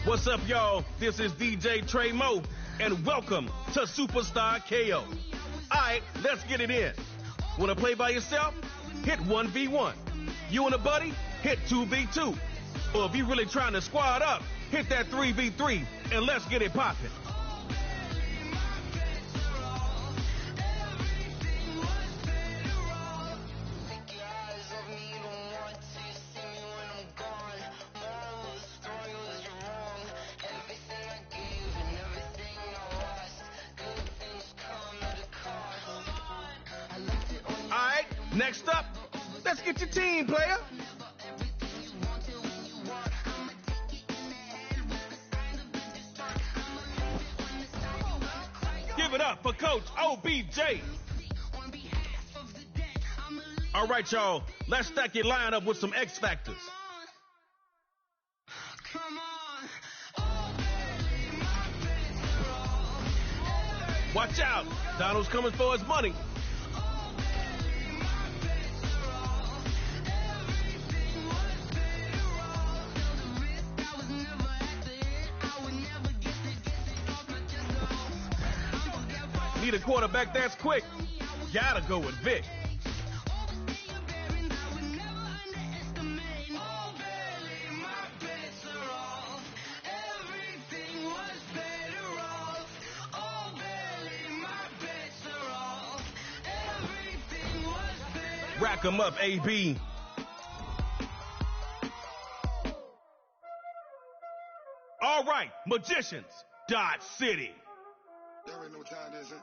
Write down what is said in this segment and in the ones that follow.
What's up, y'all? This is DJ Trey Mo, and welcome to Superstar KO. All right, let's get it in. Want to play by yourself? Hit 1v1. You and a buddy? Hit 2v2. Or if you're really trying to squad up, hit that 3v3, and let's get it popping. Next up, let's get your team, player. Give it up for Coach OBJ. All right, y'all, let's stack your lineup with some X factors. Watch out, Donald's coming for his money. Need a quarterback that's quick. Gotta go with Vic. Rack 'em up, AB. All right, Magicians, Dot City. You already know what time it is, huh?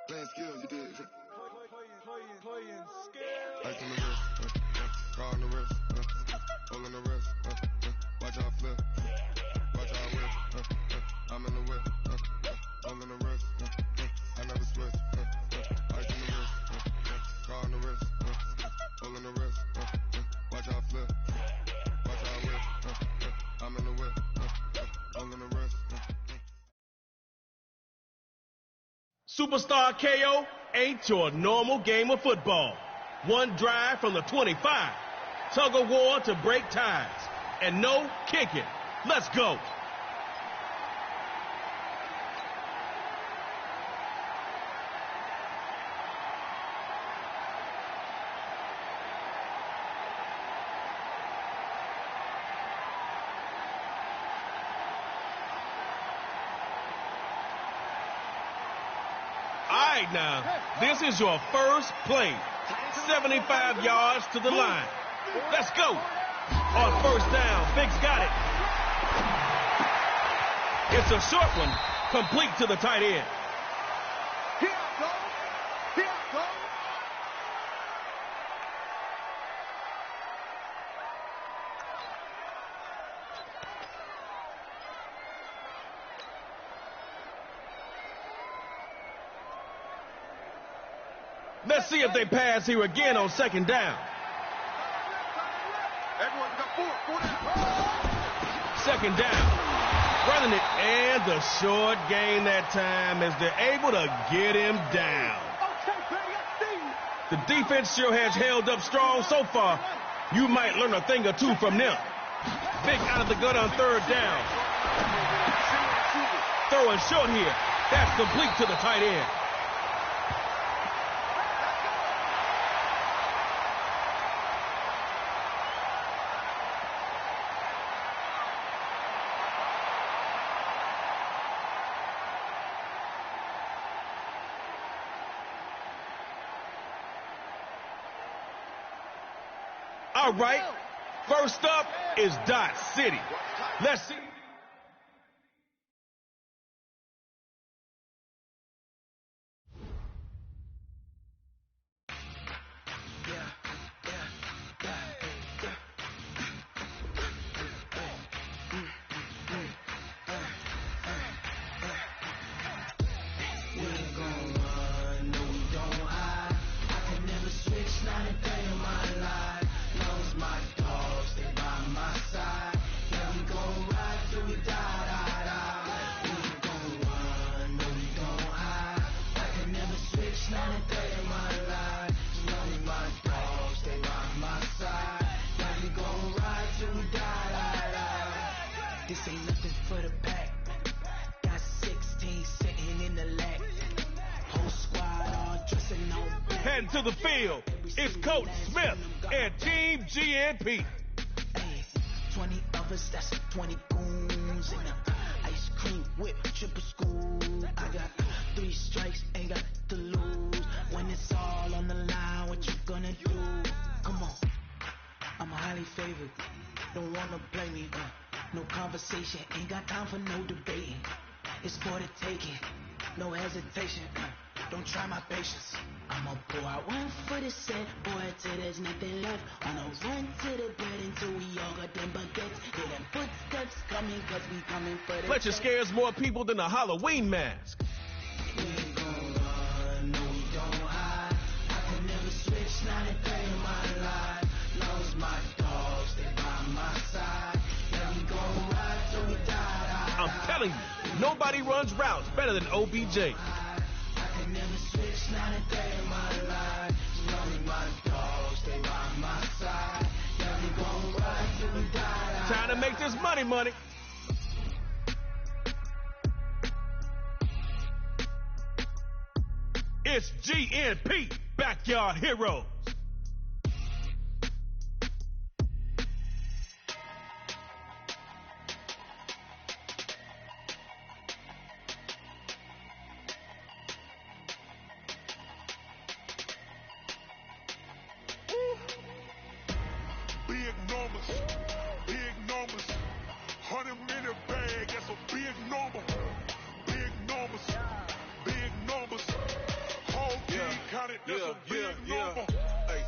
Playing skills, you did. Playing skills. Ice on the wrist, car on the wrist, hole in the wrist, watch out flip, watch out whip, I'm in the whip, hole in the wrist, I never switch, ice on the wrist, car on the wrist, hole in the wrist, watch out flip, watch out whip, I'm in the whip, hole in the wrist. Superstar KO ain't your normal game of football. One drive from the 25. Tug of war to break ties. And no kicking. Let's go. All right, now, this is your first play. 75 yards to the line. Let's go. On first down, Vic's got it. It's a short one, complete to the tight end. Here I go. Here I go. Let's see if they pass here again on second down. Second down. Running it, and the short gain that time as they're able to get him down. The defense sure has held up strong so far. You might learn a thing or two from them. Vic out of the gun on third down. Throwing short here. That's complete to the tight end. All right, first up is Dot City. Let's see. My dogs, they by my side. Yeah, we gon' ride. heading to the field. It's Coach Smith and Team GNP. 20 of us, that's 20 goons in the ice cream whip, triple scoop. I got 3 strikes, ain't got to lose. When it's all on the line, what you gonna do? Come on, I'm highly favored. Don't wanna play me, no conversation, ain't got time for no debating. It's for the taking, no hesitation. Don't try my patience. I'ma pour out one for the set, boy, till there's nothing left. On a run to the bread until we all got them baguettes. Hear them footsteps coming, cause we coming for the Fletcher scares more people than a Halloween mask. We ain't gon' run, no, we don't hide. I can never switch, not a day in my life. Long as my dogs stay by my side. Yeah, we gon' ride till we die. I'm telling you, nobody runs routes better than OBJ. Never switch, not a day in my life. Long as my dogs stay by my side. Yeah, we gon' ride till we die. Time to make this money. It's GNP, Backyard Heroes. Big numbers, 100-minute bag, that's a big number. Big numbers, whole team counted, that's a big number. Hey,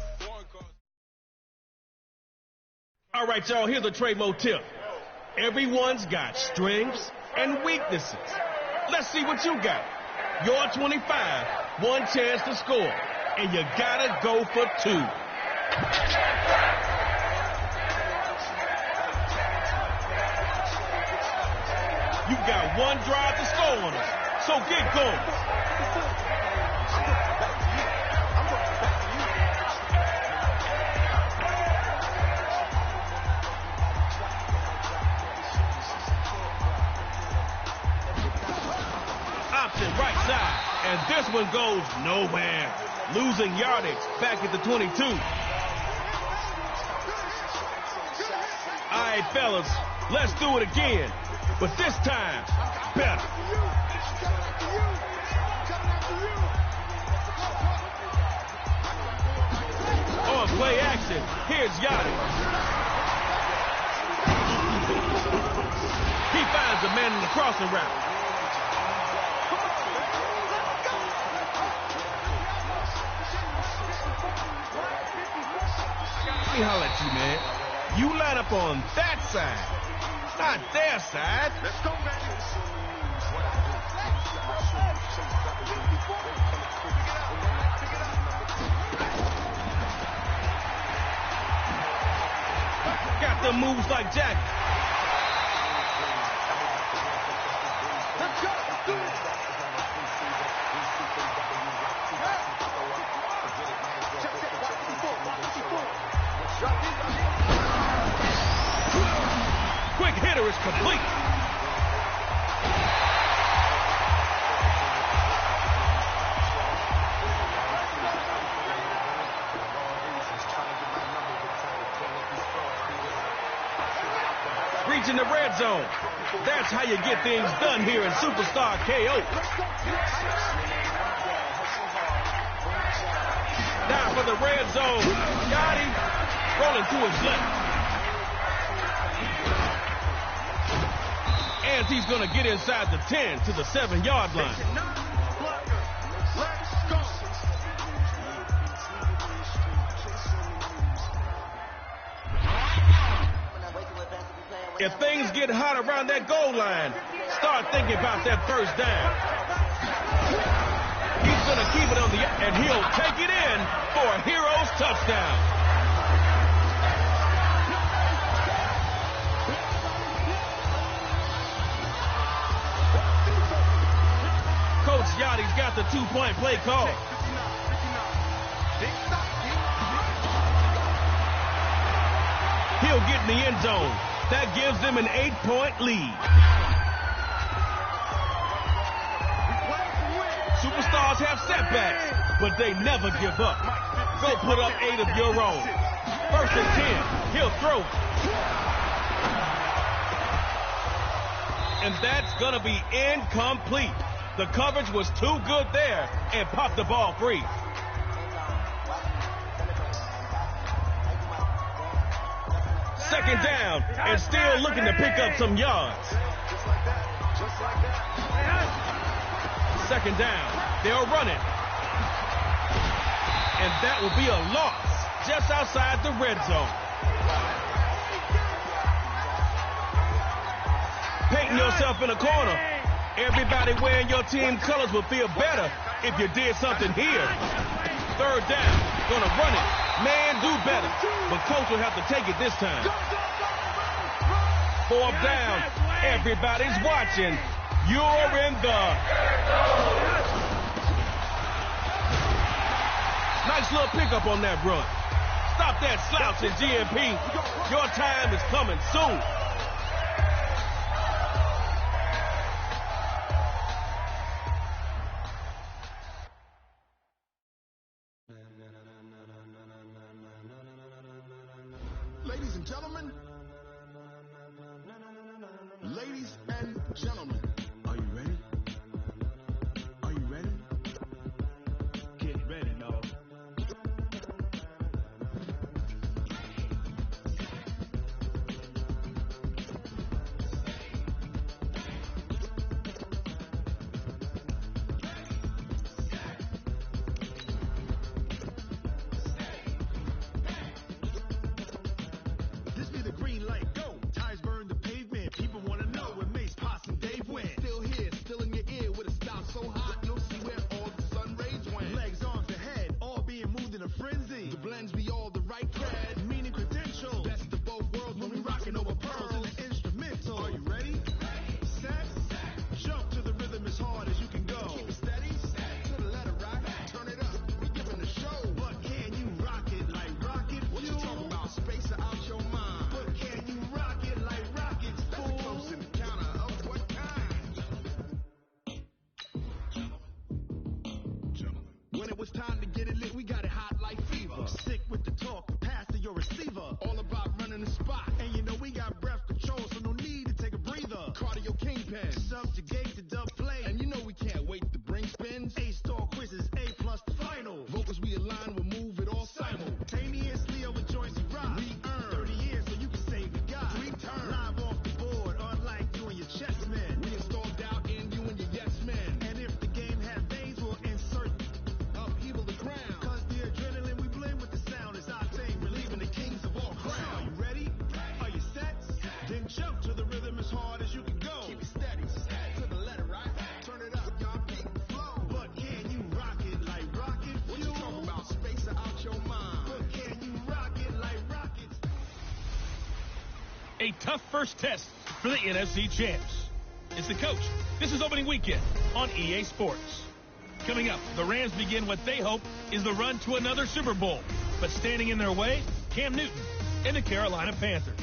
All right, y'all, here's a Trey Mo tip. Everyone's got strengths and weaknesses. Let's see what you got. You're 25, one chance to score, and you gotta go for 2. You've got 1 drive to score on us, so get going. Option right side, and this one goes nowhere. Losing yardage back at the 22. All right, fellas, let's do it again. But this time, better. On play action, here's Yachty. He finds a man in the crossing route. Let me holler at you, man. You line up on that side. Not their side. Let's go, man. Got the moves like Jack. Let's go. Quick hitter is complete. Reaching the red zone. That's how you get things done here in Superstar KO. Now for the red zone. Yachty rolling to his left. And he's going to get inside the 10 to the 7-yard line. If things get hot around that goal line, start thinking about that first down. He's going to keep it on the and he'll take it in for a Heroes touchdown. Coach Yachty's got the 2-point play call. He'll get in the end zone. That gives them an 8-point lead. Superstars have setbacks, but they never give up. Go put up 8 of your own. 1st and 10. He'll throw. And that's going to be incomplete. The coverage was too good there and popped the ball free. Second down and still looking to pick up some yards. Second down. They'll run it. And that will be a loss just outside the red zone. Painting yourself in a corner. Everybody wearing your team colors will feel better if you did something here. 3rd down. Gonna run it. Man, do better. But coach will have to take it this time. 4th down. Everybody's watching. You're in the... Nice little pickup on that run. Stop that slouch in GMP. Your time is coming soon. Ladies and gentlemen, are you ready? Are you ready? Get ready, no. This be the green light, go. Tires burn the pavement. People want to know where Mace, Potts, and Dave went. Still here, still in your ear with a style so hot, no see where all the sun rays went. Legs, arms, and head, all being moved in a frenzy. The blends be all the right cred, meaning credentials. Best of both worlds when we rockin' over pearls in the instrumental. Are you ready? Set, jump to the rhythm as hard as you can go. Keep it steady, to the letter right, turn it up. We giving the show. But can you rock it like rocket fuel? What you talking about? Space out your mind. But can you rock it like rockets? That's a close encounter of what kind? When it was time to get it lit, we got it hot like fever. Sick with the talk, pass to your receiver. All about running the spot. And you know we got breath control, so no need to take a breather. Cardio kingpin, subjugate to dub play. And you know we can't wait to bring spins. A-star quizzes, A+ the final. Vocals we align, we'll move it all simultaneously over joints we rock. We earn 30 years so you can save the guy. 3 turns, live off the board, unlike you and your chess men. We install doubt in you and your yes men. And if the game has veins, we'll insert upheaval the ground. Cause the adrenaline we blend with the sound is our thing, relieving the kings of all crowns. Are you ready? Are you set? Then jump to the rhythm as hard as you can go. Keep it steady, to the letter right. Turn it up, y'all keep the flow. But can you rock it like rocket fuel? What you talking about? Space out your mind. But can you rock it like rockets? A tough first test for the NFC champs. It's the coach. This is opening weekend on EA Sports. Coming up, the Rams begin what they hope is the run to another Super Bowl. But standing in their way, Cam Newton and the Carolina Panthers.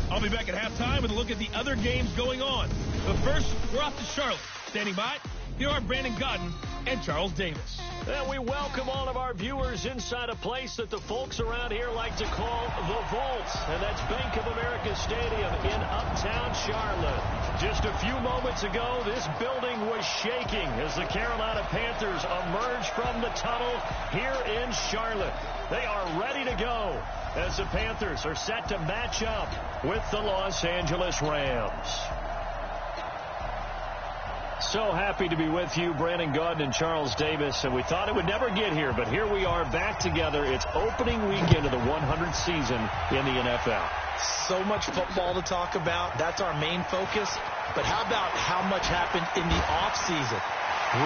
I'll be back at halftime with a look at the other games going on. But first, we're off to Charlotte. Standing by, here are Brandon Godden and Charles Davis. And we welcome all of our viewers inside a place that the folks around here like to call the Vault. And that's Bank of America Stadium in uptown Charlotte. Just a few moments ago, this building was shaking as the Carolina Panthers emerged from the tunnel here in Charlotte. They are ready to go as the Panthers are set to match up with the Los Angeles Rams. So happy to be with you, Brandon Godden and Charles Davis, and we thought it would never get here, but here we are back together. It's opening weekend of the 100th season in the NFL. So much football to talk about. That's our main focus. But how about how much happened in the offseason?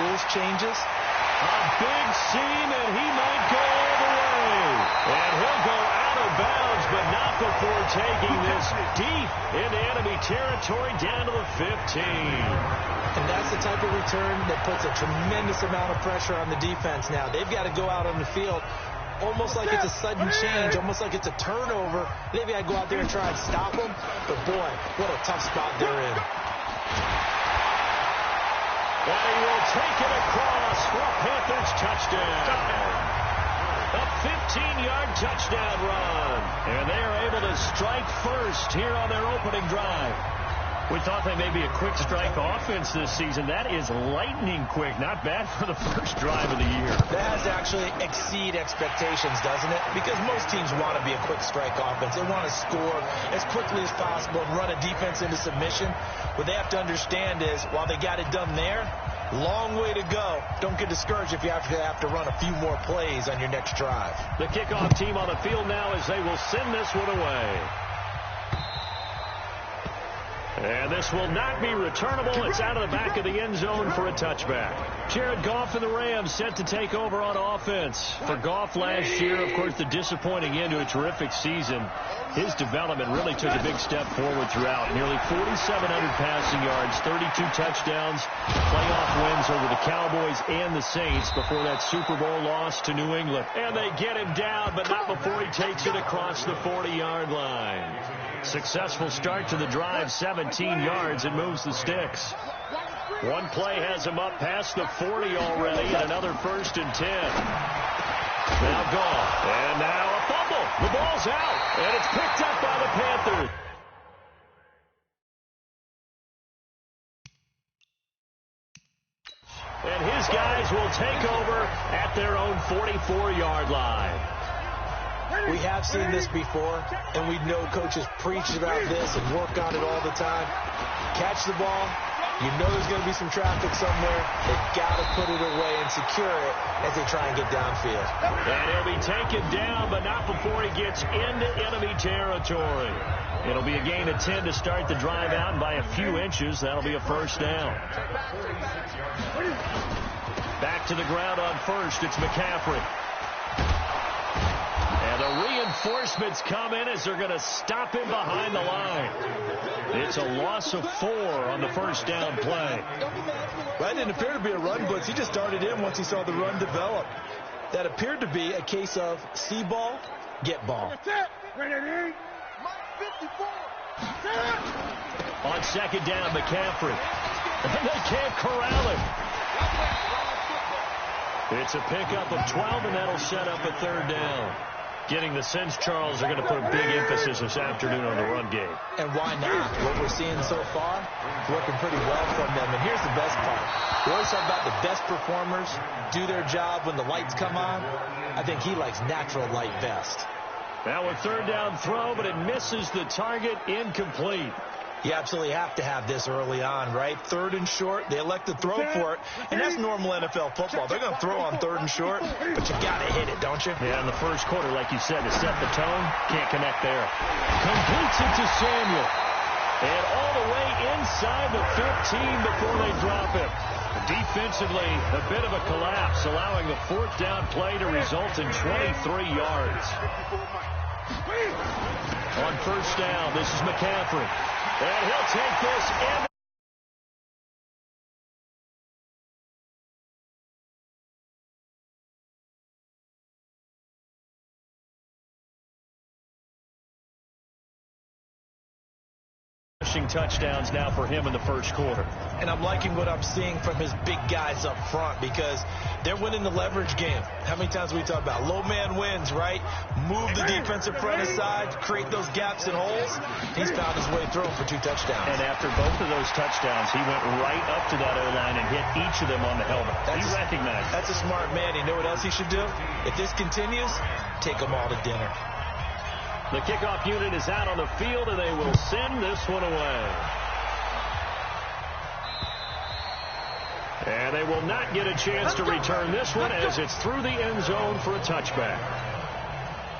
Rules changes. A big seam, and he might go all the way. And he'll go out of bounds, but not before taking this deep into enemy territory down to the 15. And that's the type of return that puts a tremendous amount of pressure on the defense now. They've got to go out on the field almost like it's a sudden change, almost like it's a turnover. They've got to go out there and try and stop them. But, boy, what a tough spot they're in. And he will take it across for a Panthers touchdown. touchdown. A 15-yard touchdown run. And they are able to strike first here on their opening drive. We thought they may be a quick strike offense this season. That is lightning quick. Not bad for the first drive of the year. That has to actually exceed expectations, doesn't it? Because most teams want to be a quick strike offense. They want to score as quickly as possible and run a defense into submission. What they have to understand is, while they got it done there, long way to go. Don't get discouraged if you have to run a few more plays on your next drive. The kickoff team on the field now as they will send this one away. And this will not be returnable. It's out of the back of the end zone for a touchback. Jared Goff and the Rams set to take over on offense. For Goff last year, of course, the disappointing end to a terrific season. His development really took a big step forward throughout. Nearly 4,700 passing yards, 32 touchdowns, playoff wins over the Cowboys and the Saints before that Super Bowl loss to New England. And they get him down, but not before he takes it across the 40-yard line. Successful start to the drive, 17 yards, and moves the sticks. One play has him up past the 40 already, and another 1st and 10. Now gone, and now a fumble. The ball's out, and it's picked up by the Panthers. And his guys will take over at their own 44-yard line. We have seen this before, and we know coaches preach about this and work on it all the time. Catch the ball. You know there's going to be some traffic somewhere. They've got to put it away and secure it as they try and get downfield. And he'll be taken down, but not before he gets into enemy territory. It'll be a gain of 10 to start the drive out, and by a few inches, that'll be a first down. Back to the ground on first. It's McCaffrey. And the reinforcements come in as they're going to stop him behind the line. It's a loss of 4 on the first down play. Well, it didn't appear to be a run blitz. He just started in once he saw the run develop. That appeared to be a case of see ball, get ball. On second down, McCaffrey. And they can't corral him. It's a pickup of 12, and that'll set up a third down. Getting the sense, Charles, are going to put a big emphasis this afternoon on the run game. And why not? What we're seeing so far, working pretty well from them. And here's the best part. We always talk about the best performers do their job when the lights come on. I think he likes natural light best. Now a third down throw, but it misses the target, incomplete. You absolutely have to have this early on, right? 3rd and short, they elect to throw for it, and that's normal NFL football. They're going to throw on 3rd and short, but you got to hit it, don't you? Yeah, in the first quarter, like you said, to set the tone, can't connect there. Completes it to Samuel, and all the way inside the 15 before they drop it. Defensively, a bit of a collapse, allowing the 4th down play to result in 23 yards. On first down, this is McCaffrey. And he'll take this in. Touchdowns now for him in the first quarter. And I'm liking what I'm seeing from his big guys up front because they're winning the leverage game. How many times we talk about low man wins, right? Move the defensive front aside, create those gaps and holes. He's found his way through for 2 touchdowns. And after both of those touchdowns, he went right up to that O-line and hit each of them on the helmet. He recognized. That's a smart man. You know what else he should do? If this continues, take them all to dinner. The kickoff unit is out on the field, and they will send this one away. And they will not get a chance to return this one as it's through the end zone for a touchback.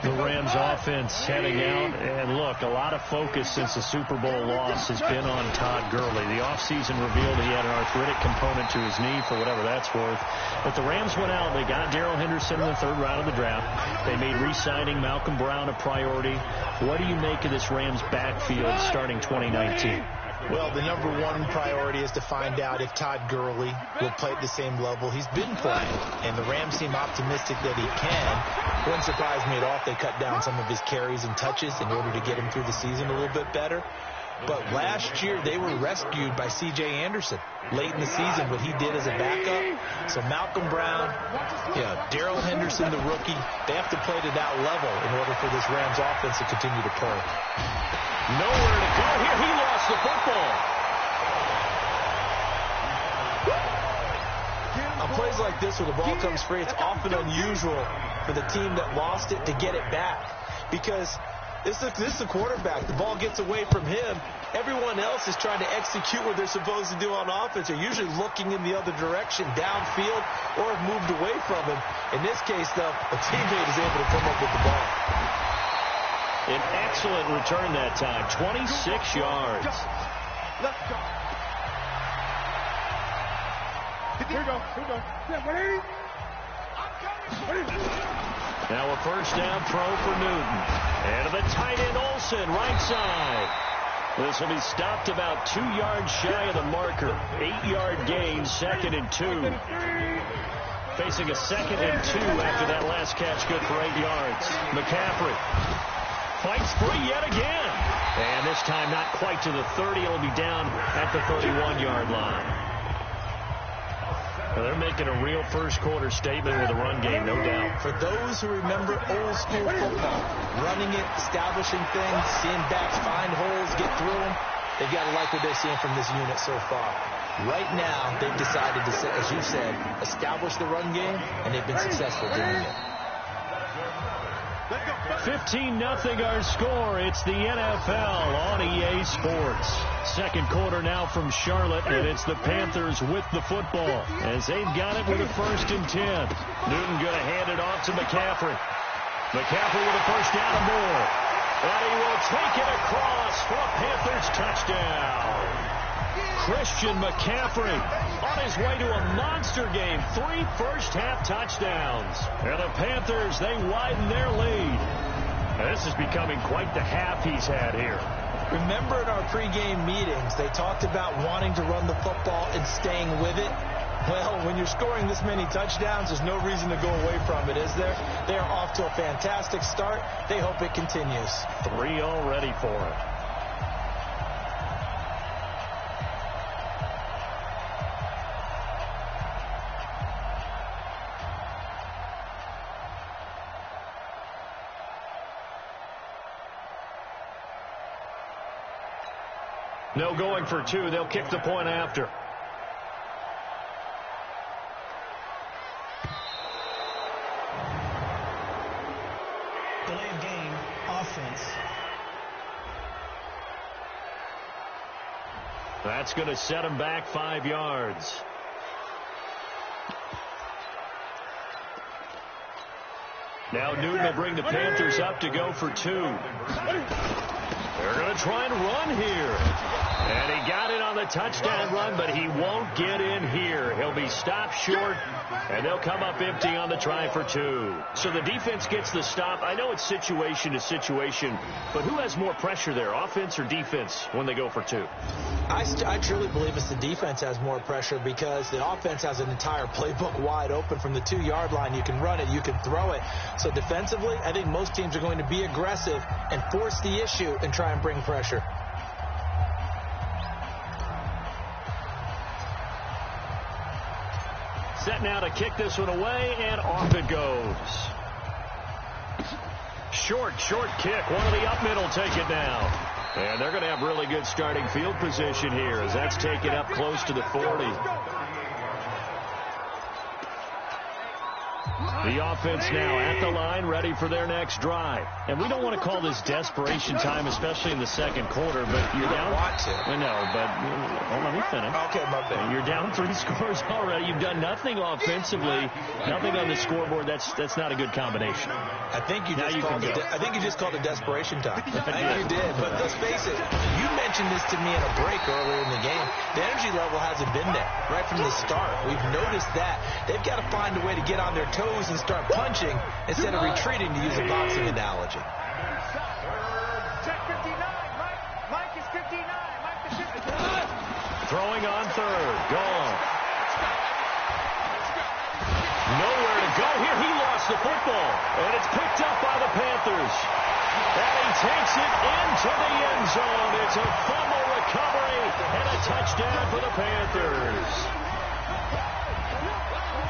The Rams offense heading out, and look, a lot of focus since the Super Bowl loss has been on Todd Gurley. The offseason revealed he had an arthritic component to his knee for whatever that's worth. But the Rams went out, they got Darrell Henderson in the 3rd round of the draft. They made re-signing Malcolm Brown a priority. What do you make of this Rams backfield starting 2019? Well, the number 1 priority is to find out if Todd Gurley will play at the same level he's been playing. And the Rams seem optimistic that he can. Wouldn't surprise me at all if they cut down some of his carries and touches in order to get him through the season a little bit better. But last year, they were rescued by C.J. Anderson late in the season, what he did as a backup. So Malcolm Brown, Darrell Henderson, the rookie, they have to play to that level in order for this Rams offense to continue to play. Nowhere to go here. He lost the football. On plays like this where the ball comes free, it's often unusual for the team that lost it to get it back, because this is the quarterback. The ball gets away from him. Everyone else is trying to execute what they're supposed to do on offense. They're usually looking in the other direction, downfield, or have moved away from him. In this case, though, a teammate is able to come up with the ball. An excellent return that time, 26 yards. Let's go. Here we go. Ready? Now a first down throw for Newton. And to the tight end, Olsen, right side. This will be stopped about 2 yards shy of the marker. 8-yard gain, 2nd and 2. Facing a 2nd and 2 after that last catch, good for 8 yards. McCaffrey fights free yet again. And this time not quite to the 30. It'll be down at the 31-yard line. Well, they're making a real first-quarter statement with a run game, no doubt. For those who remember old-school football, running it, establishing things, seeing backs find holes, get through them, they've got to like what they're seeing from this unit so far. Right now, they've decided to, as you said, establish the run game, and they've been successful doing it. 15-0 our score. It's the NFL on EA Sports. Second quarter now from Charlotte, and it's the Panthers with the football as they've got it with a 1st and 10. Newton going to hand it off to McCaffrey. McCaffrey with a first down and more. And he will take it across for a Panthers touchdown. Christian McCaffrey on his way to a monster game. 3 first-half touchdowns. And the Panthers, they widen their lead. And this is becoming quite the half he's had here. Remember in our pregame meetings, they talked about wanting to run the football and staying with it. Well, when you're scoring this many touchdowns, there's no reason to go away from it, is there? They are off to a fantastic start. They hope it continues. 3 already for it. No going for 2. They'll kick the point after. Delay of game, offense. That's going to set him back 5 yards. Now Newton will bring the Panthers up to go for 2. They're going to try and run here. And he got it on the touchdown run, but he won't get in here. He'll be stopped short, and they'll come up empty on the try for 2. So the defense gets the stop. I know it's situation to situation, but who has more pressure there, offense or defense, when they go for 2? I truly believe it's the defense has more pressure because the offense has an entire playbook wide open from the 2-yard line. You can run it, you can throw it. So defensively, I think most teams are going to be aggressive and force the issue and try and bring pressure. Set now to kick this one away, and off it goes. Short kick. One of the up middle take it down. And they're going to have really good starting field position here as that's taken up close to the 40. The offense now at the line, ready for their next drive. And we don't want to call this desperation time, especially in the second quarter, but you're down. I know, but let me finish. Okay, my bad. You're down 3 scores already. You've done nothing offensively, nothing on the scoreboard. That's not a good combination. I think you just called it desperation time. I think you did. But let's face it, you mentioned this to me in a break earlier in the game. The energy level hasn't been there right from the start. We've noticed that. They've got to find a way to get on their toes and start punching instead of retreating, to use a boxing analogy. Check 59. Mike is 59. Mike is 59. Throwing on 3rd. Gone. Nowhere to go here. He lost the football, and it's picked up by the Panthers. And he takes it into the end zone. It's a fumble recovery and a touchdown for the Panthers.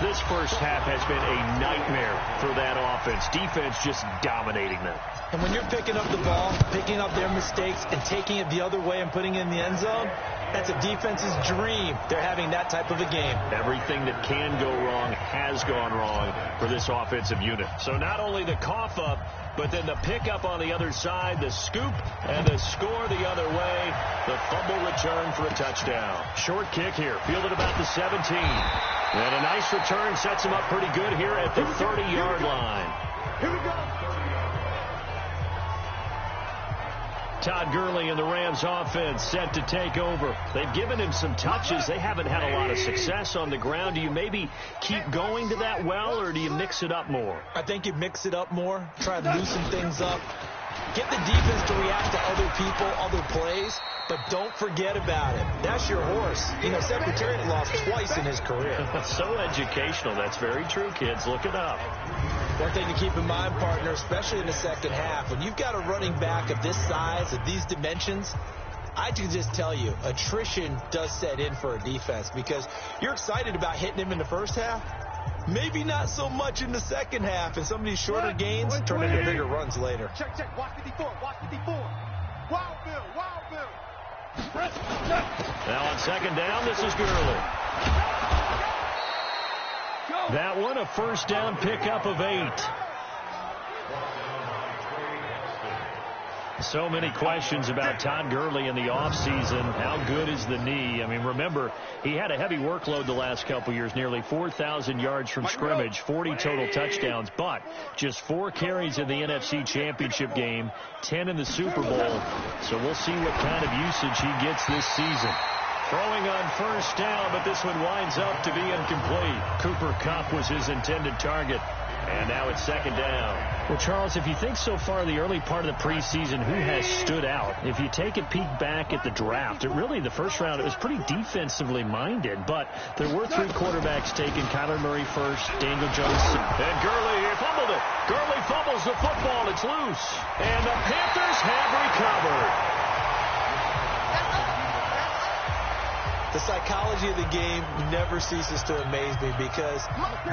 This first half has been a nightmare for that offense. Defense just dominating them. And when you're picking up the ball, picking up their mistakes, and taking it the other way and putting it in the end zone, that's a defense's dream. They're having that type of a game. Everything that can go wrong has gone wrong for this offensive unit. So not only the cough up, but then the pickup on the other side, the scoop, and the score the other way. The fumble return for a touchdown. Short kick here, fielded about the 17. And a nice return sets him up pretty good here at the 30-yard line. Here we go. Todd Gurley and the Rams offense set to take over. They've given him some touches. They haven't had a lot of success on the ground. Do you maybe keep going to that well, or do you mix it up more? I think you mix it up more, try to loosen things up, get the defense to react to other people, other plays, but don't forget about it. That's your horse. You know, Secretariat lost twice in his career. So educational. That's very true, kids. Look it up. One thing to keep in mind, partner, especially in the second half, when you've got a running back of this size, of these dimensions, I can just tell you, attrition does set in for a defense because you're excited about hitting him in the first half. Maybe not so much in the second half, and some of these shorter gains turn into bigger runs later. Check. Watch 54. Wild Bill. Now on second down, this is Gurley. That one, a first down pickup of 8. So many questions about Todd Gurley in the offseason. How good is the knee? I mean, remember, he had a heavy workload the last couple years, nearly 4,000 yards from scrimmage, 40 total touchdowns, but just 4 carries in the NFC Championship game, 10 in the Super Bowl. So we'll see what kind of usage he gets this season. Throwing on first down, but this one winds up to be incomplete. Cooper Kupp was his intended target. And now it's second down. Well, Charles, if you think so far the early part of the preseason, who has stood out? If you take a peek back at the draft, the first round, it was pretty defensively minded. But there were 3 quarterbacks taken. Kyler Murray first, Daniel Jones. And Gurley fumbled it. Gurley fumbles the football. It's loose. And the Panthers have recovered. The psychology of the game never ceases to amaze me because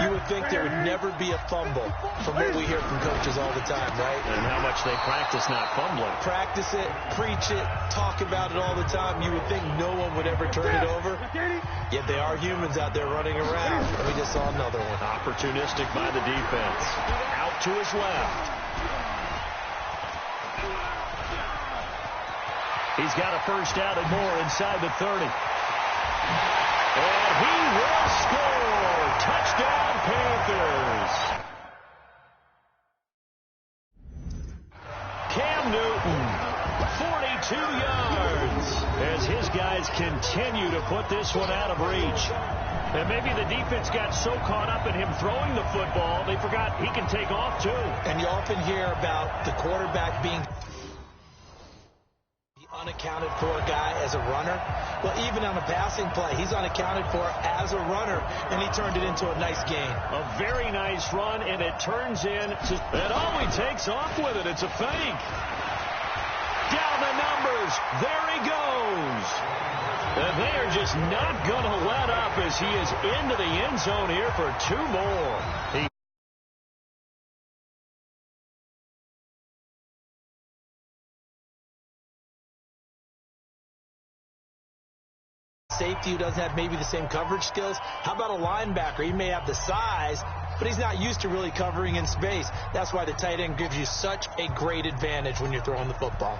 you would think there would never be a fumble from what we hear from coaches all the time, right? And how much they practice not fumbling. Practice it, preach it, talk about it all the time. You would think no one would ever turn it over. Yet they are humans out there running around. And we just saw another one. Opportunistic by the defense. Out to his left. He's got a first down and more inside the 30. And he will score. Touchdown, Panthers. Cam Newton, 42 yards, as his guys continue to put this one out of reach. And maybe the defense got so caught up in him throwing the football, they forgot he can take off, too. And you often hear about the quarterback being unaccounted for guy as a runner. Well, even on a passing play, he's unaccounted for as a runner, and he turned it into a nice gain. A very nice run, and it turns in to, and he takes off with it. It's a fake. Down the numbers. There he goes. And they are just not going to let up as he is into the end zone here for 2 more. Safety who doesn't have maybe the same coverage skills. How about a linebacker? He may have the size, but he's not used to really covering in space. That's why the tight end gives you such a great advantage when you're throwing the football.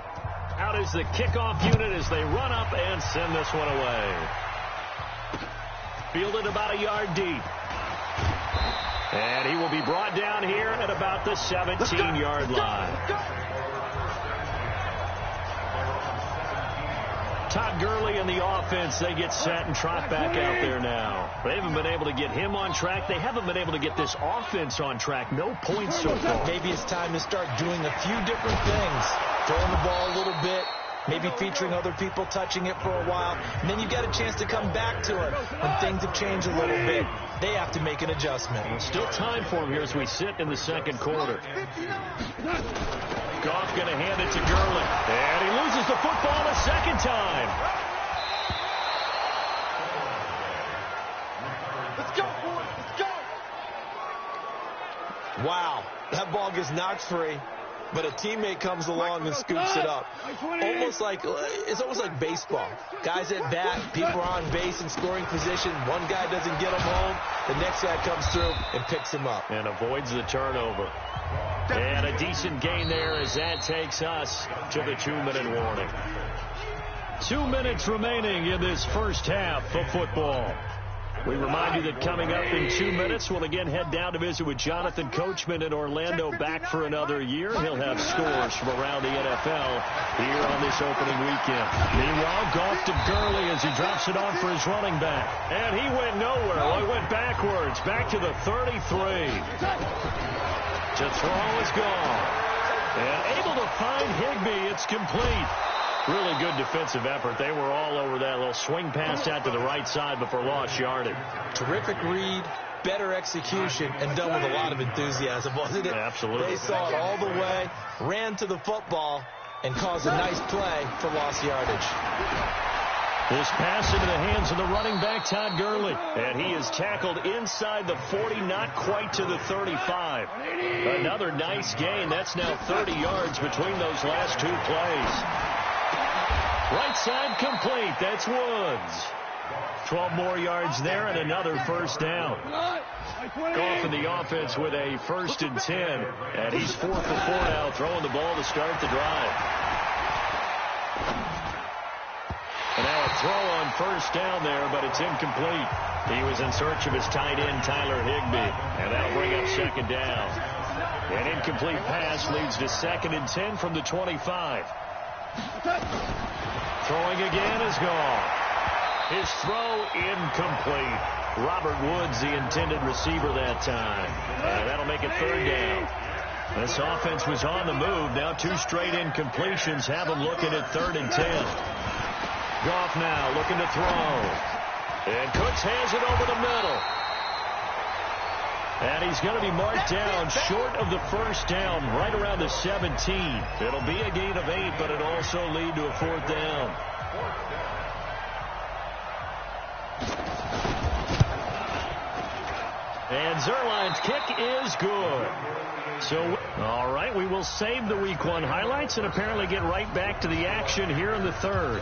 Out is the kickoff unit as they run up and send this one away. Fielded about a yard deep. And he will be brought down here at about the 17-yard line. Todd Gurley and the offense, they get set and trot back out there now. They haven't been able to get him on track. They haven't been able to get this offense on track. No points so far. Maybe it's time to start doing a few different things. Throwing the ball a little bit, maybe featuring other people touching it for a while, and then you've got a chance to come back to it when things have changed a little bit. They have to make an adjustment. Still time for him here as we sit in the second quarter. Goff going to hand it to Gurley. And he loses the football a second time. Let's go, boys. Let's go. Wow, that ball gets knocked free, but a teammate comes along and scoops it up. It's almost like baseball. Guys at bat, people are on base in scoring position. One guy doesn't get him home. The next guy comes through and picks him up. And avoids the turnover. And a decent gain there as that takes us to the 2-minute warning. 2 minutes remaining in this first half of football. We remind you that coming up in 2 minutes, we'll again head down to visit with Jonathan Coachman in Orlando, back for another year. He'll have scores from around the NFL here on this opening weekend. Meanwhile, Goff to Gurley as he drops it on for his running back. And he went nowhere. Well, he went backwards, back to the 33. To throw is gone. And able to find Higbee. It's complete. Really good defensive effort. They were all over that little swing pass out to the right side before lost yardage. Terrific read, better execution, and done with a lot of enthusiasm, wasn't it? Absolutely. They saw it all the way, ran to the football, and caused a nice play for lost yardage. This pass into the hands of the running back, Todd Gurley. And he is tackled inside the 40, not quite to the 35. Another nice gain. That's now 30 yards between those last two plays. Right side complete. That's Woods. 12 more yards there and another first down. Goff in the offense with a 1st and 10. And he's 4 for 4 now, throwing the ball to start the drive. And now a throw on first down there, but it's incomplete. He was in search of his tight end, Tyler Higbee. And that'll bring up second down. An incomplete pass leads to 2nd and 10 from the 25. Throwing again is gone. His throw incomplete. Robert Woods, the intended receiver that time. And that'll make it 3rd down. This offense was on the move. Now 2 straight incompletions have them looking at 3rd and 10. Goff now looking to throw. And Cooks has it over the middle. And he's going to be marked down short of the first down, right around the 17. It'll be a gain of 8, but it'll also lead to a 4th down. And Zerline's kick is good. So, all right, we will save the Week 1 highlights and apparently get right back to the action here in the 3rd.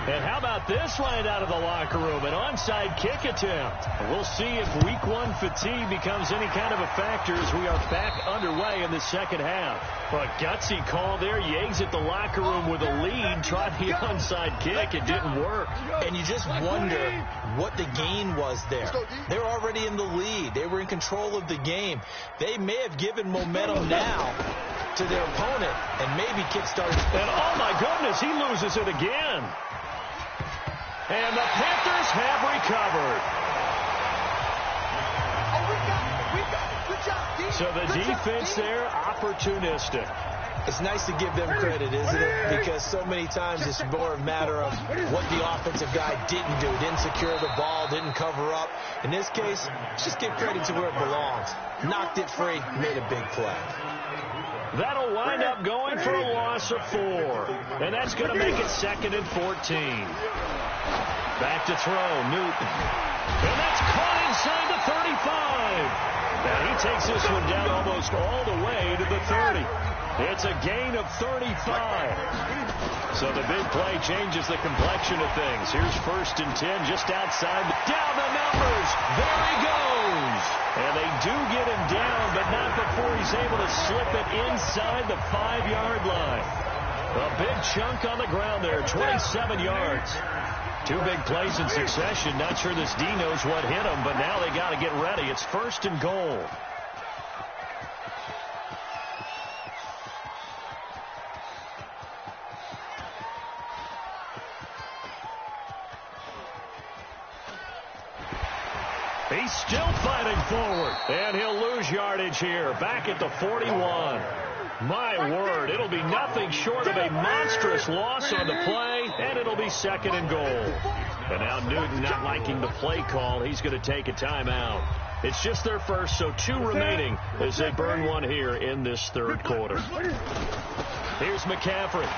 And how about this right out of the locker room? An onside kick attempt. We'll see if Week 1 fatigue becomes any kind of a factor as we are back underway in the second half. A gutsy call there. You exit the locker room with a lead. Tried the onside kick. It didn't work. And you just wonder what the gain was there. They're already in the lead. They were in control of the game. They may have given momentum now to their opponent and maybe kick-started. And oh my goodness, he loses it again. And the Panthers have recovered. So the defense there, opportunistic. It's nice to give them credit, isn't it? Because so many times it's more a matter of what the offensive guy didn't do. Didn't secure the ball, didn't cover up. In this case, just give credit to where it belongs. Knocked it free, made a big play. That'll wind up going for a loss of 4. And that's going to make it 2nd and 14. Back to throw, Newton. And that's caught inside the 35. Now he takes this one down almost all the way to the 30. It's a gain of 35. So the big play changes the complexion of things. Here's 1st and 10 just outside. Down the numbers. There he goes. And they do get him down, but not before he's able to slip it inside the 5-yard line. A big chunk on the ground there, 27 yards. 2 big plays in succession. Not sure this D knows what hit him, but now they got to get ready. It's 1st and goal. He's still fighting forward, and he'll lose yardage here, back at the 41. My word, it'll be nothing short of a monstrous loss on the play, and it'll be 2nd and goal. And now Newton not liking the play call. He's going to take a timeout. It's just their first, so 2 remaining as they burn one here in this 3rd quarter. Here's McCaffrey.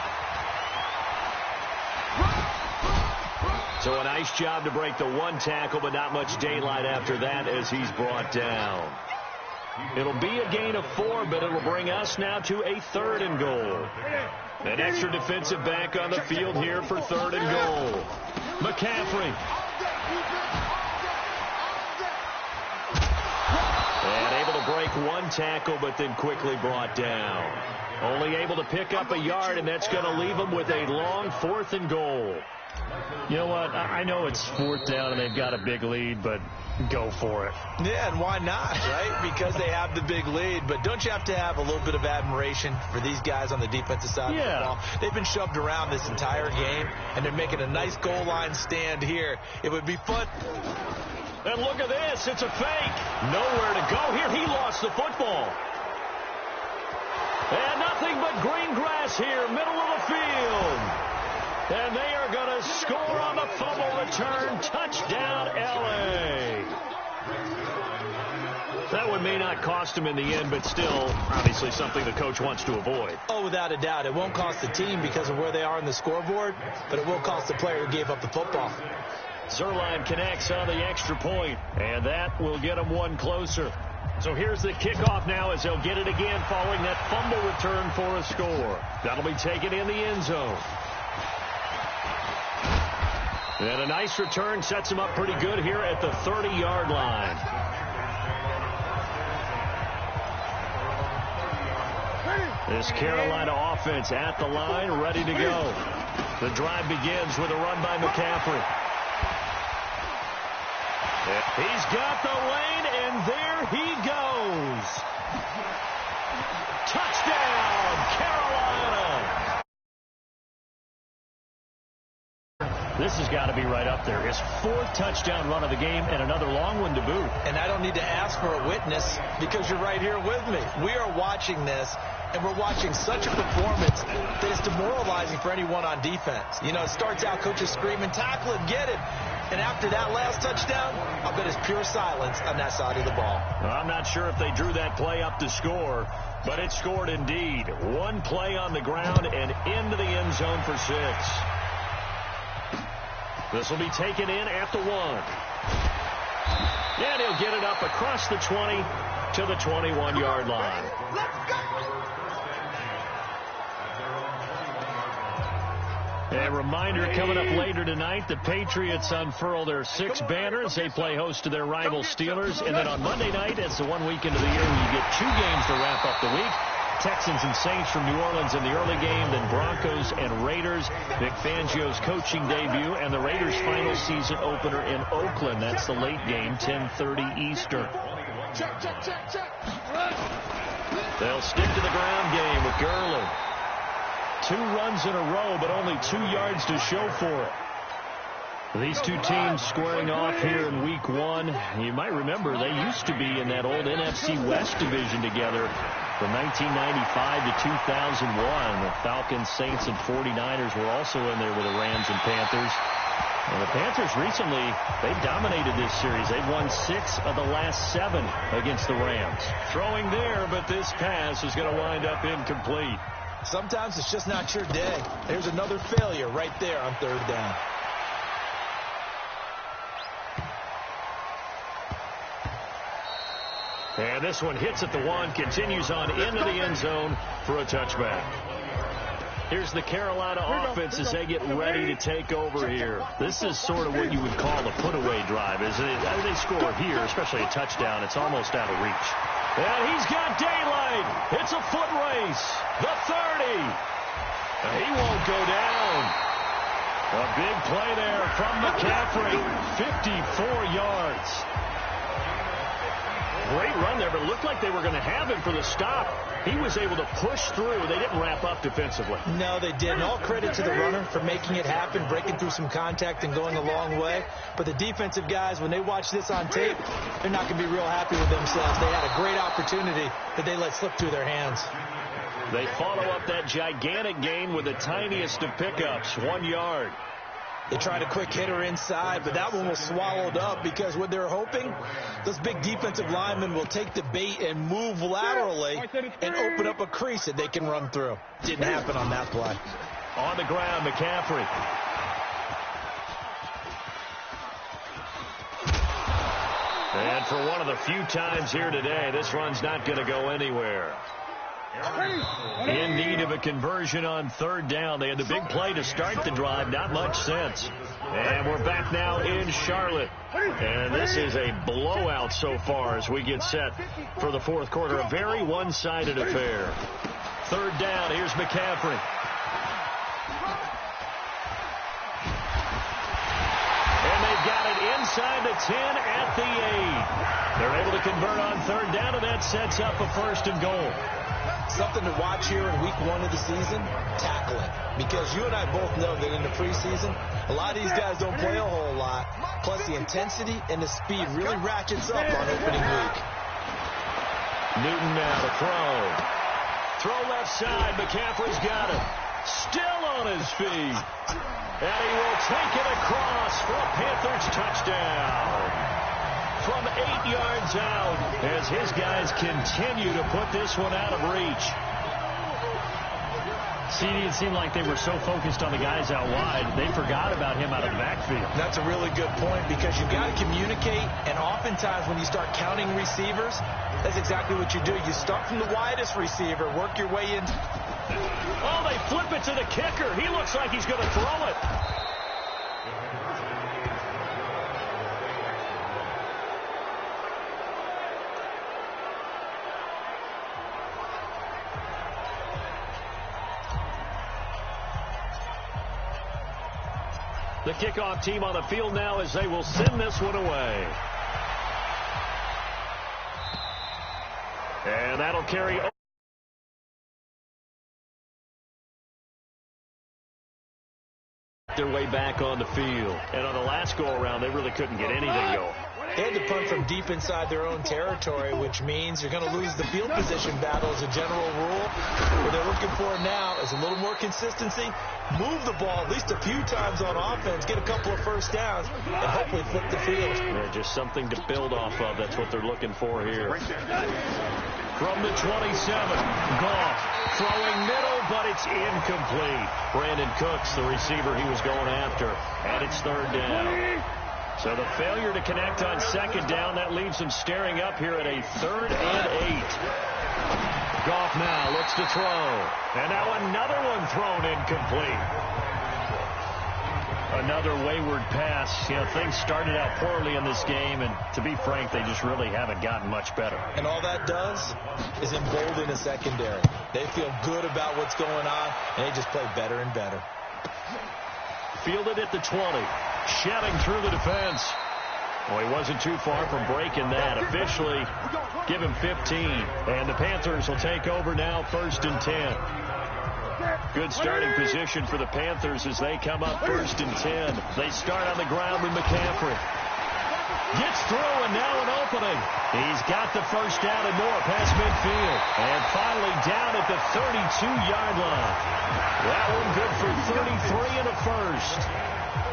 So a nice job to break the 1 tackle, but not much daylight after that as he's brought down. It'll be a gain of 4, but it'll bring us now to a 3rd and goal. An extra defensive back on the field here for 3rd and goal. McCaffrey. And able to break 1 tackle, but then quickly brought down. Only able to pick up a yard, and that's going to leave them with a long 4th and goal. You know what? I know it's 4th down and they've got a big lead, but go for it. Yeah, and why not, right? Because they have the big lead. But don't you have to have a little bit of admiration for these guys on the defensive side of the ball? They've been shoved around this entire game, and they're making a nice goal line stand here. It would be fun. And look at this. It's a fake. Nowhere to go here. He lost the football. And nothing but green grass here, middle of the field. And they are going to score on the fumble return. Touchdown, L.A. That one may not cost him in the end, but still, obviously something the coach wants to avoid. Oh, without a doubt. It won't cost the team because of where they are in the scoreboard, but it will cost the player who gave up the football. Zerline connects on the extra point, and that will get him 1 closer. So here's the kickoff now as they'll get it again following that fumble return for a score. That'll be taken in the end zone. And a nice return sets him up pretty good here at the 30-yard line. This Carolina offense at the line, ready to go. The drive begins with a run by McCaffrey. He's got the lane, and there he goes. Touchdown, Carolina. This has got to be right up there. His 4th touchdown run of the game and another long one to boot. And I don't need to ask for a witness because you're right here with me. We are watching this, and we're watching such a performance that is demoralizing for anyone on defense. You know, it starts out coaches screaming, tackle it, get it. And after that last touchdown, I'll bet it's pure silence on that side of the ball. Well, I'm not sure if they drew that play up to score, but it scored indeed. 1 play on the ground and into the end zone for 6. This will be taken in at the 1. And he'll get it up across the 20 to the 21-yard line. A reminder coming up later tonight, the Patriots unfurl their 6 banners. They play host to their rival Steelers. And then on Monday night, it's the 1 weekend of the year where you get 2 games to wrap up the week. Texans and Saints from New Orleans in the early game, then Broncos and Raiders. Vic Fangio's coaching debut, and the Raiders' final season opener in Oakland. That's the late game, 10:30 Eastern. They'll stick to the ground game with Gurley. 2 runs in a row, but only 2 yards to show for it. These 2 teams squaring off here in week 1. You might remember they used to be in that old NFC West division together from 1995 to 2001. The Falcons, Saints, and 49ers were also in there with the Rams and Panthers. And the Panthers recently, they've dominated this series. They've won 6 of the last 7 against the Rams. Throwing there, but this pass is going to wind up incomplete. Sometimes it's just not your day. There's another failure right there on 3rd down. And this one hits at the 1, continues on into the end zone for a touchback. Here's the Carolina offense as they get ready to take over here. This is sort of what you would call a put-away drive, isn't it? As they score here, especially a touchdown, it's almost out of reach. And he's got daylight. It's a foot race. The 30. He won't go down. A big play there from McCaffrey. 54 yards. Great run there, but it looked like they were going to have him for the stop. He was able to push through. They didn't wrap up defensively. No, they didn't. All credit to the runner for making it happen, breaking through some contact and going a long way. But the defensive guys, when they watch this on tape, they're not going to be real happy with themselves. They had a great opportunity that they let slip through their hands. They follow up that gigantic gain with the tiniest of pickups, 1 yard. They tried a quick hitter inside, but that one was swallowed up because what they're hoping, those big defensive linemen will take the bait and move laterally and open up a crease that they can run through. Didn't happen on that play. On the ground, McCaffrey. And for one of the few times here today, this run's not going to go anywhere. In need of a conversion on third down. They had the big play to start the drive. Not much sense. And we're back now in Charlotte. And this is a blowout so far as we get set for the fourth quarter. A very one-sided affair. Third down. Here's McCaffrey. And they've got it inside the 10 at the 8. They're able to convert on third down, and that sets up a first and goal. Something to watch here in week 1 of the season, tackling. Because you and I both know that in the preseason, a lot of these guys don't play a whole lot. Plus the intensity and the speed really ratchets up on opening week. Newton now to throw. Throw left side. McCaffrey's got it. Still on his feet. And he will take it across for a Panthers touchdown. From 8 yards out as his guys continue to put this one out of reach. CD, it seemed like they were so focused on the guys out wide, they forgot about him out of the backfield. That's a really good point because you've got to communicate, and oftentimes when you start counting receivers, that's exactly what you do. You start from the widest receiver, work your way in. Oh, they flip it to the kicker. He looks like he's going to throw it. The kickoff team on the field now as they will send this one away. And that'll carry their way back on the field. And on the last go-around, they really couldn't get anything going. They had to punt from deep inside their own territory, which means you're going to lose the field position battle as a general rule. What they're looking for now is a little more consistency, move the ball at least a few times on offense, get a couple of first downs, and hopefully flip the field. Yeah, just something to build off of. That's what they're looking for here. From the 27, Goff throwing middle, but it's incomplete. Brandon Cooks, the receiver he was going after, and it's third down. So the failure to connect on second down, that leaves them staring up here at a 3rd and 8. Goff now looks to throw. And now another one thrown incomplete. Another wayward pass. You know, things started out poorly in this game, and to be frank, they just really haven't gotten much better. And all that does is embolden a secondary. They feel good about what's going on, and they just play better and better. Fielded at the 20. Shedding through the defense. Well, he wasn't too far from breaking that. Officially, give him 15. And the Panthers will take over now, 1st and 10. Good starting position for the Panthers as they come up 1st and 10. They start on the ground with McCaffrey. Gets through, and now an opening. He's got the first down and more past midfield. And finally down at the 32-yard line. That one good for 33 and a first.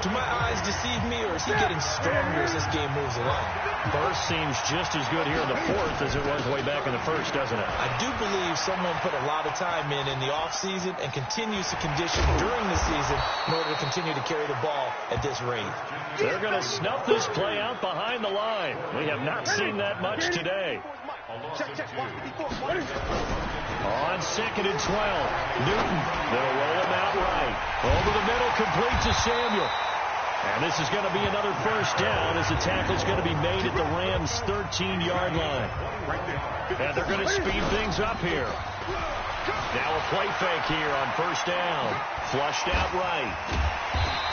Do my eyes deceive me, or is he getting stronger as this game moves along? First seems just as good here in the 4th as it was way back in the 1st, doesn't it? I do believe someone put a lot of time in the offseason and continues to condition during the season in order to continue to carry the ball at this rate. They're going to snuff this play out behind the line. We have not seen that much today. On 2nd and 12, Newton. They'll roll him out right. Over the middle, complete to Samuel. And this is going to be another first down as the tackle's going to be made at the Rams' 13-yard line. And they're going to speed things up here. Now a play fake here on first down. Flushed out right.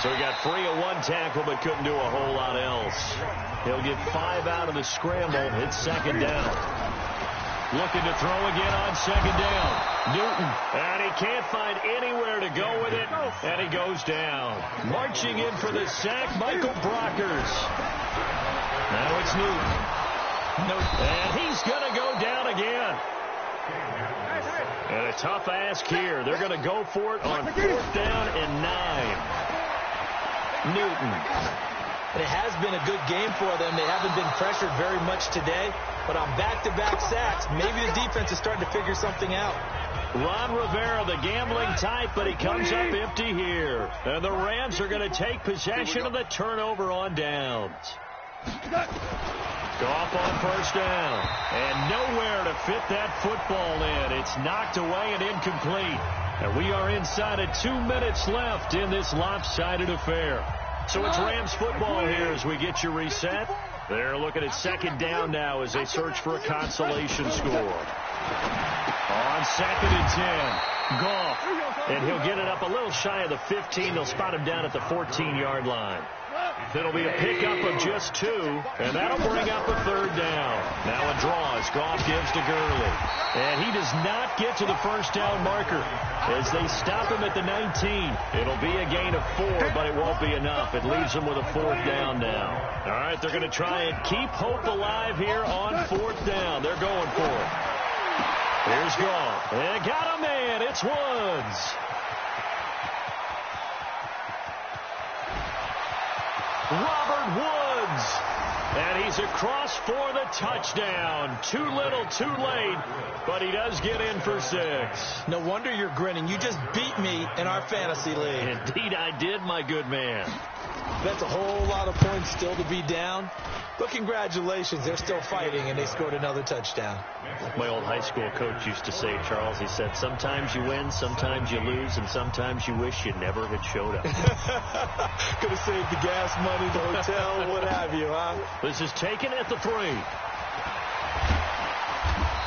So he got free of one tackle but couldn't do a whole lot else. He'll get 5 out of the scramble. It's 2nd down. Looking to throw again on 2nd down. Newton. And he can't find anywhere to go with it. And he goes down. Marching in for the sack, Michael Brockers. Now it's Newton. And he's going to go down again. And a tough ask here. They're going to go for it on 4th down and 9. Newton. It has been a good game for them. They haven't been pressured very much today, but on back-to-back sacks, maybe the defense is starting to figure something out. Ron Rivera, the gambling type, but he comes up empty here. And the Rams are going to take possession of the turnover on downs. Goff on 1st down. And nowhere to fit that football in. It's knocked away and incomplete. And we are inside of 2 minutes left in this lopsided affair. So it's Rams football here as we get you reset. They're looking at 2nd down now as they search for a consolation score. On 2nd and 10, Goff, and he'll get it up a little shy of the 15. They'll spot him down at the 14-yard line. It'll be a pickup of just 2, and that'll bring up a 3rd down. Now a draw as Goff gives to Gurley. And he does not get to the 1st down marker as they stop him at the 19. It'll be a gain of 4, but it won't be enough. It leaves them with a 4th down now. All right, they're going to try and keep hope alive here on 4th down. They're going for it. Here's Goff. And got a man. It's Woods. Robert Woods. And he's across for the touchdown. Too little, too late. But he does get in for 6. No wonder you're grinning. You just beat me in our fantasy league. Indeed I did, my good man. That's a whole lot of points still to be down. But congratulations, they're still fighting, and they scored another touchdown. My old high school coach used to say, Charles, he said, sometimes you win, sometimes you lose, and sometimes you wish you never had showed up. Could have saved the gas money, the hotel, what have you, huh? This is taken at the 3.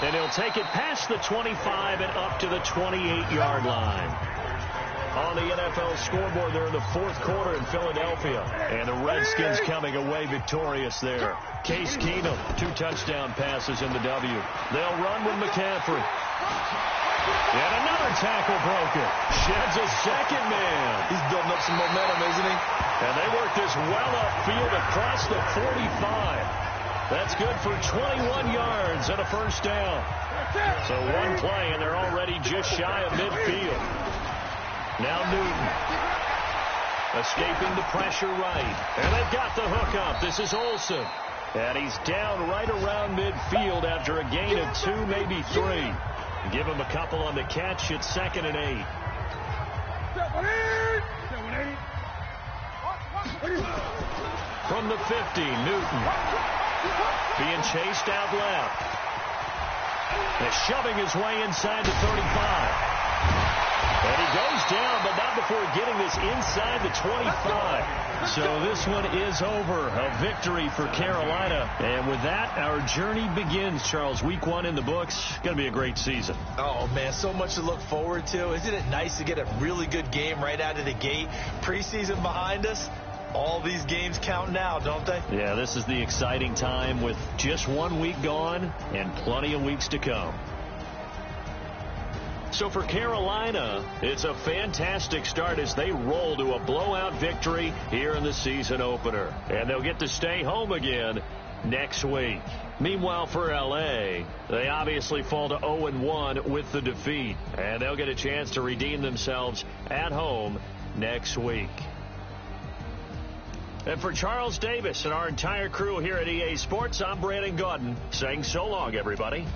And he'll take it past the 25 and up to the 28-yard line. On the NFL scoreboard, they're in the 4th quarter in Philadelphia. And the Redskins coming away victorious there. Case Keenum, 2 touchdown passes in the W. They'll run with McCaffrey. And another tackle broken. Sheds a 2nd man. He's building up some momentum, isn't he? And they work this well upfield across the 45. That's good for 21 yards and a 1st down. So 1 play, and they're already just shy of midfield. Now Newton, escaping the pressure right. And they've got the hook up. This is Olsen. And he's down right around midfield after a gain of 2, maybe 3. Give him a couple on the catch. It's 2nd and 8. From the 50, Newton. Being chased out left. And shoving his way inside the 35. And he goes down, but not before getting this inside the 25. So this one is over. A victory for Carolina. And with that, our journey begins, Charles. Week 1 in the books. Going to be a great season. Oh, man, so much to look forward to. Isn't it nice to get a really good game right out of the gate? Preseason behind us. All these games count now, don't they? Yeah, this is the exciting time with just 1 week gone and plenty of weeks to come. So for Carolina, it's a fantastic start as they roll to a blowout victory here in the season opener. And they'll get to stay home again next week. Meanwhile, for L.A., they obviously fall to 0-1 with the defeat. And they'll get a chance to redeem themselves at home next week. And for Charles Davis and our entire crew here at EA Sports, I'm Brandon Gaudin saying so long, everybody.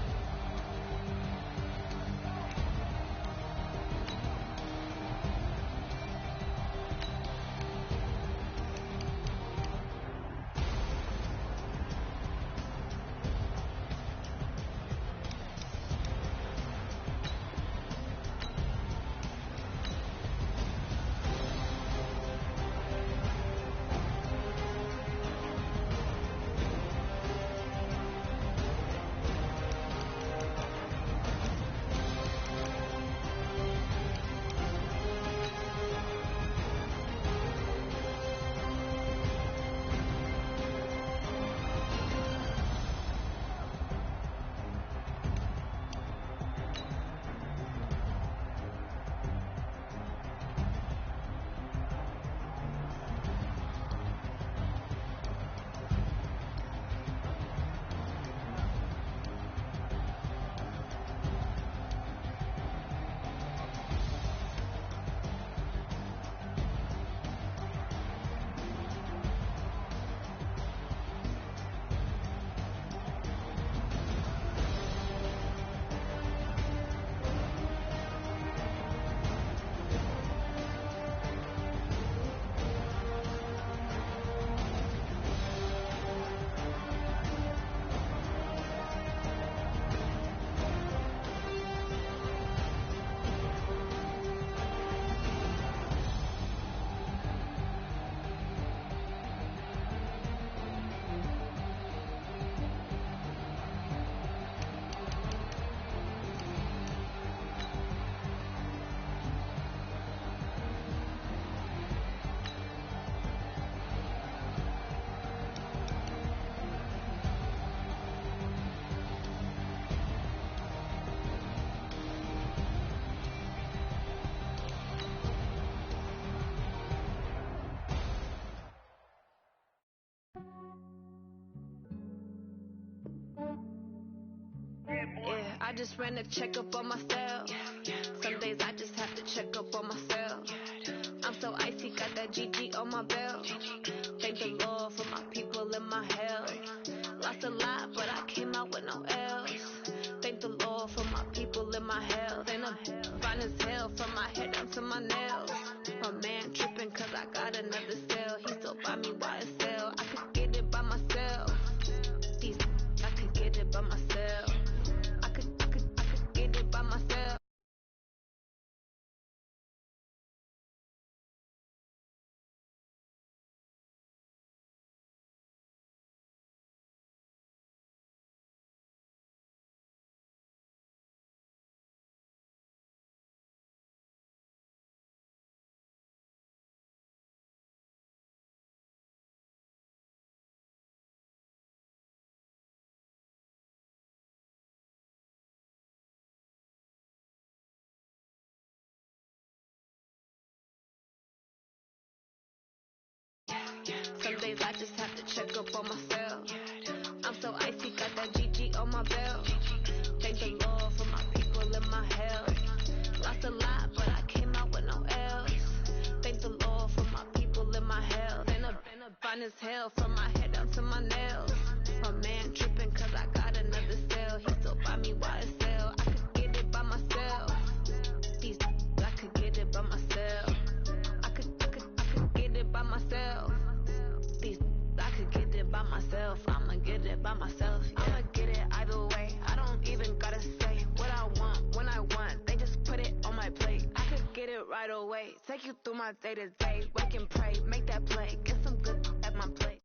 I just ran a checkup on myself. Some days I just have to check up on myself. I'm so icy, got that GG on my belt. Thank the Lord for my people in my hell. Lost a lot, but I came out with no L's. Thank the Lord for my people in my health. And I'm fine as hell from my head down to my nails. My man tripping cause I got another cell. He still buy me YSL. I could get it by myself. These I could get it by myself. I could get it by myself. Some days I just have to check up on myself. I'm so icy, got that GG on my belt. Thank the Lord for my people in my health. Lost a lot, but I came out with no L's. Thank the Lord for my people in my health. And I'm fine as hell from my head down to my nails. My man tripping cause I got another cell. He still buy me YSL. I could get it by myself. These I could get it by myself. I could get it by myself. These I could get it by myself. I'ma get it by myself. Yeah. I'ma get it either way. I don't even gotta say what I want when I want. They just put it on my plate. I could get it right away. Take you through my day to day. Wake and pray, make that play. Get some good at my plate.